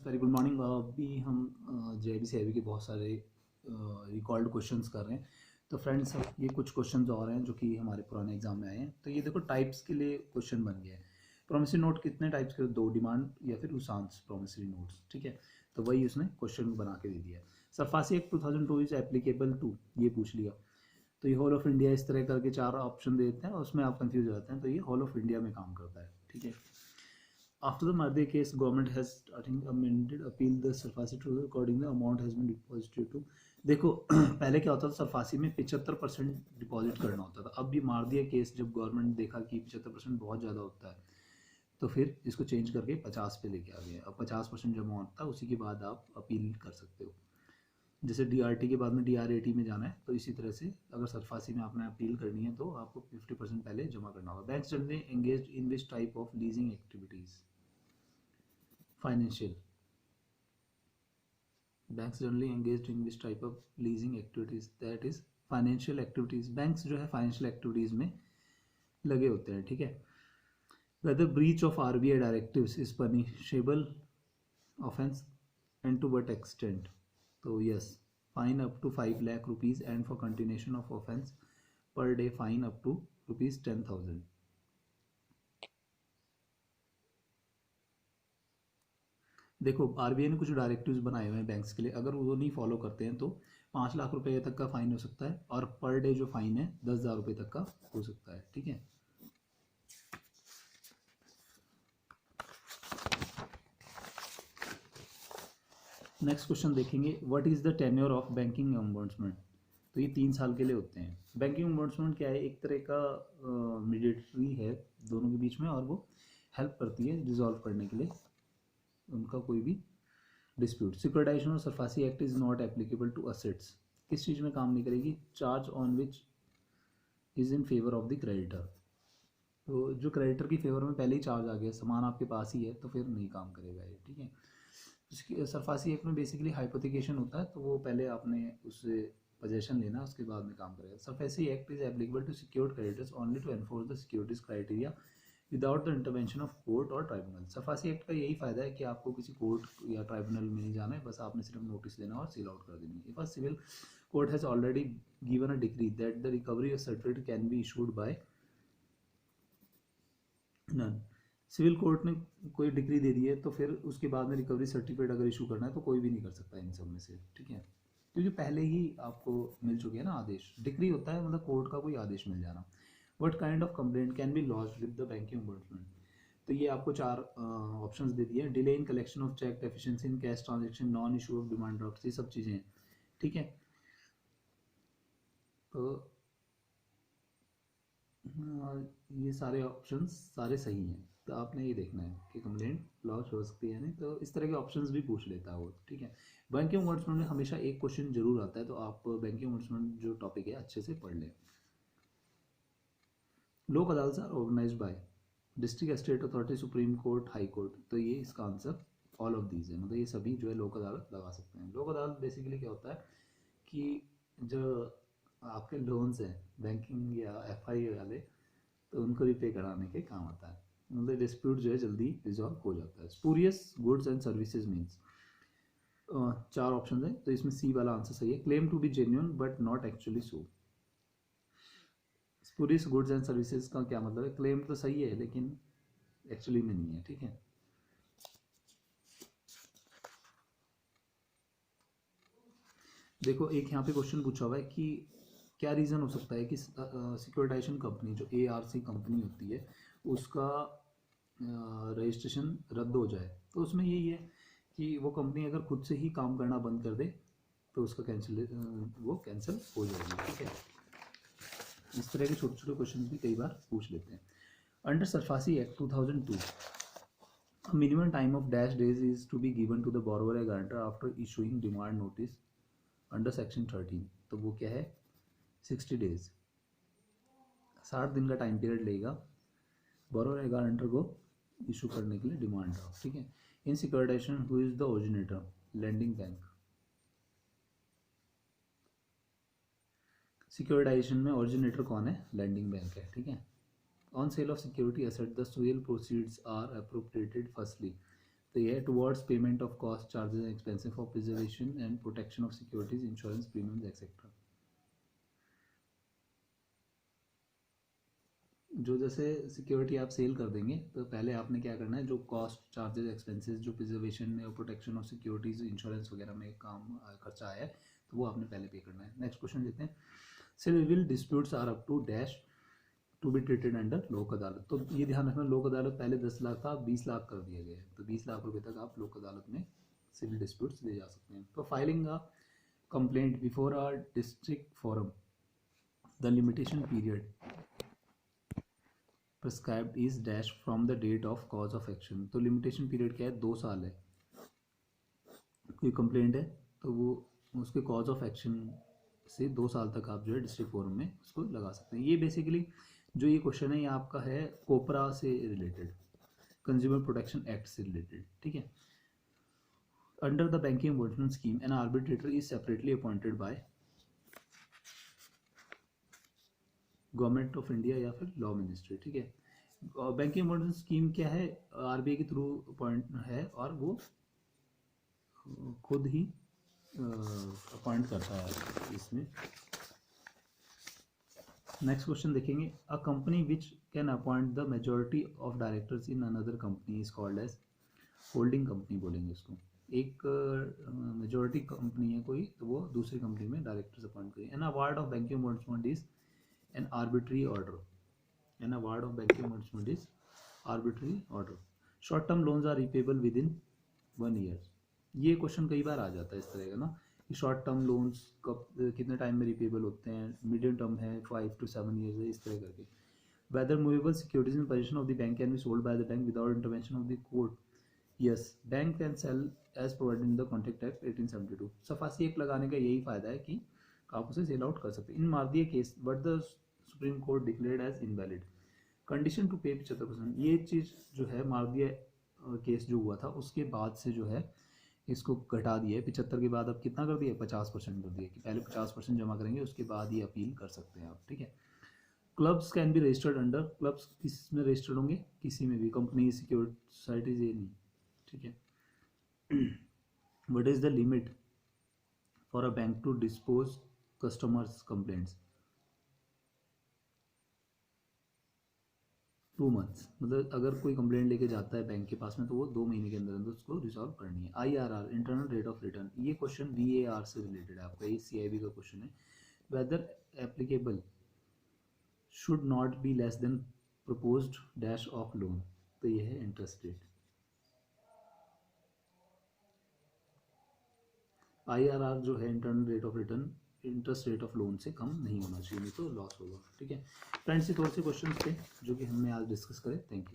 Very good morning. अभी हम JIBC के बहुत सारे रिकॉर्ड क्वेश्चंस कर रहे हैं। तो फ्रेंड्स, ये कुछ क्वेश्चंस और हैं जो कि हमारे पुराने एग्जाम में आए हैं। तो ये देखो, टाइप्स के लिए क्वेश्चन बन गया है। प्रोमिसरी नोट कितने टाइप्स के? 2, डिमांड या फिर उसांस प्रोमिसरी नोट्स। ठीक है, तो वही उसने क्वेश्चन बना के दे दिया है। SARFAESI act 2002 is applicable to, ये पूछ लिया। तो ये होल ऑफ इंडिया, इस तरह करके 4 ऑप्शन देते हैं और उसमें आप कंफ्यूज हो जाते हैं। तो ये होल ऑफ इंडिया में काम करता है। ठीक है। After the Marde case, government has starting amended appeal the SARFAESI to according the amount has been deposited to। देखो पहले क्या होता था, सरफासी में 75% डिपॉजिट करना होता था। अब ये मारदिया केस जब गवर्नमेंट देखा कि 75% बहुत ज़्यादा होता है, तो फिर इसको चेंज करके 50 पे लेके आ गए। अब 50% जमा होता है, उसी के बाद आप अपील कर सकते हो। जैसे DRT के बाद में DRAT में जाना है, तो इसी तरह से अगर सरफासी में आपने अपील करनी है तो आपको 50% पहले जमा करना होगा। Banks generally engage in which type of leasing activities? Financial. Banks generally engage in which type of leasing activities? That is financial activities. Banks जो है फाइनेंशियल एक्टिविटीज़ में लगे होते हैं। ठीक है। Whether breach of RBI directives is punishable offence and to what extent? तो yes, fine up to 5 lakh rupees and for continuation of offence per day fine up to ₹10,000। देखो, RBI ने कुछ डायरेक्टिव्स बनाए हुए हैं बैंक्स के लिए, अगर वो नहीं फॉलो करते हैं तो 5 लाख रुपए तक का फाइन हो सकता है, और पर डे जो फाइन है 10,000 रुपये तक का हो सकता है। ठीक है। नेक्स्ट क्वेश्चन देखेंगे, what is the tenure of banking ombudsman? तो ये 3 साल के लिए होते हैं। बैंकिंग ओम्बुड्समैन क्या है? एक तरह का मीडिएटरी है दोनों के बीच में, और वो हेल्प करती है रिजॉल्व करने के लिए उनका कोई भी डिस्प्यूट। सिक्योरिटाइजेशन और SARFAESI act is not applicable to assets. किस चीज़ में काम नहीं करेगी? Charge on which is in favour of the creditor. तो जो क्रेडिटर की फेवर में पहले ही चार्ज आ गया, सामान आपके पास ही है, तो फिर नहीं काम करेगा ये। ठीक है। उसकी सरफासी एक्ट में बेसिकली हाइपोथिकेशन होता है, तो वो पहले आपने उससे पोजेशन लेना, उसके बाद में काम करेगा। SARFAESI act is applicable to secured creditors only to enforce the securities criteria without the intervention of court और ट्राइब्यूनल। सरफासी एक्ट का यही फायदा है कि आपको किसी कोर्ट या ट्राइब्यूनल में नहीं जाना है, बस आपने सिर्फ नोटिस देना और सील आउट कर देनी है। If a civil court has already given a decree that the recovery of certificate can be issued by none. Civil court ने कोई डिग्री दे दी है, तो फिर उसके बाद में रिकवरी सर्टिफिकेट अगर इशू करना है तो कोई भी नहीं कर सकता इन सब में से। ठीक है, क्योंकि पहले ही आपको मिल चुके हैं ना आदेश। डिग्री होता है मतलब कोर्ट का कोई आदेश मिल जाना। What kind of complaint can be launched with the banking ombudsman? तो ये आपको 4 ऑप्शंस दे दिए हैं। Delay in collection of cheque, deficiency in cash transaction, non issue of demand draft, ये सब चीज़ें हैं। ठीक है। तो ये सारे ऑप्शंस सारे सही हैं, तो आपने ये देखना है कि कंप्लेंट लॉन्च हो सकती है नहीं, तो इस तरह के ऑप्शंस भी पूछ लेता है वो। ठीक है। बैंकिंग ओम्बुड्समैन में हमेशा एक क्वेश्चन जरूर आता है, तो आप बैंकिंग ओम्बुड्समैन जो टॉपिक है अच्छे से पढ़ लें। Lok Adalat are organised by district state authority, supreme court, high court. तो ये इसका आंसर ऑल ऑफ दीज है, मतलब ये सभी जो है लोक अदालत लगा सकते हैं। लोक अदालत बेसिकली क्या होता है कि जो आपके लोन्स हैं बैंकिंग या FI वाले, तो उनको रिपे कराने के काम आता है, मतलब डिस्प्यूट जो है जल्दी रिजॉल्व हो जाता है। Spurious goods and services means 4 option है, तो इसमें C वाला आंसर सही है। Claim to be genuine but not actually so. Spurious goods and services का क्या मतलब है? क्लेम तो सही है लेकिन एक्चुअली में नहीं है। ठीक है। देखो, एक यहाँ पे क्वेश्चन पूछा हुआ है कि क्या रीज़न हो सकता है कि सिक्योरिटाइजेशन कंपनी जो ARC कंपनी होती है उसका रजिस्ट्रेशन रद्द हो जाए? तो उसमें यही है कि वो कंपनी अगर खुद से ही काम करना बंद कर दे तो उसका वो कैंसिल हो जाएगी। ठीक है। इस तरह के छोटे छोटे क्वेश्चन भी कई बार पूछ लेते हैं। Under SARFAESI act 2002, minimum time of dash days is to be given to the borrower या guarantor after issuing demand notice under section 13। तो वो क्या है? 60 डेज, 60 दिन का टाइम पीरियड लेगा बोरोवर या गारंटर को इशू करने के लिए डिमांड ड्राफ्ट। ठीक है। In securitization who is the originator? Lending bank. Securitization में ओरिजिनेटर कौन है? लैंडिंग बैंक है। ठीक है। On sale of security asset the sale proceeds are appropriated firstly. तो ये है towards payment of cost charges and expensive for preservation and protection of securities insurance premiums etcetera. जो जैसे सिक्योरिटी आप सेल कर देंगे तो पहले आपने क्या करना है, जो कॉस्ट चार्जेस एक्सपेंसेस जो प्रिजर्वेशन और प्रोटेक्शन ऑफ सिक्योरिटीज इंश्योरेंस वगैरह में काम खर्चा आया है तो वो आपने पहले पे करना है। नेक्स्ट क्वेश्चन देते हैं, civil disputes are up to dash to be treated under Lok Adalat. तो ये ध्यान रखना, लोक अदालत पहले 10 लाख था, 20 लाख कर दिया गया है, तो 20 लाख रुपए तक आप लोक अदालत में सिविल डिस्प्यूट्स ले जा सकते हैं। तो filing a complaint before a district forum, the limitation period prescribed is dash from the date of cause of action. तो लिमिटेशन पीरियड क्या है, 2 साल है। कोई कंप्लेंट है तो वो उसके कॉज ऑफ एक्शन से 2 साल तक आप जो है डिस्ट्रिक्ट फोरम में उसको लगा सकते हैं। ये बेसिकली जो ये क्वेश्चन है ये आपका है कोपरा से रिलेटेड, कंज्यूमर प्रोटेक्शन एक्ट से रिलेटेड, ठीक है। Under the banking ombudsman scheme an arbitrator is separately appointed by government of India या फिर लॉ मिनिस्ट्री, ठीक है। बैंकिंग एम्बोर्समेंट स्कीम क्या है, आरबीआई के थ्रू अपॉइंट है और वो खुद ही अपॉइंट करता है इसमें। नेक्स्ट क्वेश्चन देखेंगे, a company which can appoint the majority of directors in another company is called as holding company बोलेंगे इसको। एक मेजॉरिटी कंपनी है कोई तो वो दूसरी कंपनी में डायरेक्टर्स अपॉइंट करें। An award of banking ombudsman is an arbitrary order, an award of banking ombudsman is arbitrary order. Short term loans are repayable within 1 year. ये क्वेश्चन कई बार आ जाता है इस तरह का ना, कि शॉर्ट टर्म लोन्स कब कितने टाइम में रिपेबल होते हैं, मीडियम टर्म है 5 to 7 ईयर्स है, इस तरह करके। Whether movable securities in position of the bank can be sold by the bank without intervention of the court, yes bank can sell as provided in the contract act 1872। SARFAESI act लगाने का यही फायदा है कि आप उसे sell out कर सकते हैं। In Mardia case but the supreme court declared as invalid, condition to pay 75%। ये चीज़ जो है मारदिया केस जो हुआ था उसके बाद से जो है इसको घटा दिया है। 75 के बाद अब कितना कर दिया, 50% कर दिया, कि पहले 50% जमा करेंगे उसके बाद ही अपील कर सकते हैं आप, ठीक है। Clubs can be registered under, clubs किस में रजिस्टर्ड होंगे, किसी में भी, कंपनी सिक्योरिटी सोसाइटीज ये नहीं, ठीक है। What is the limit for a bank to dispose customers complaints, 2 months, मतलब अगर कोई कंप्लेंट लेके जाता है बैंक के पास में तो वो 2 महीने के अंदर अंदर उसको रिजॉल्व करनी है। IRR internal rate of return, ये क्वेश्चन VAR से रिलेटेड है आपका, ये CIB का क्वेश्चन है। Whether applicable should not be less than proposed dash of loan, तो ये है इंटरेस्ट रेट। IRR जो है internal rate of return interest rate of loan से कम नहीं होना चाहिए, नहीं तो लॉस होगा, ठीक है। फ्रेंड्स, ये थोड़े से क्वेश्चन थे जो कि हमने आज डिस्कस करे। Thank you.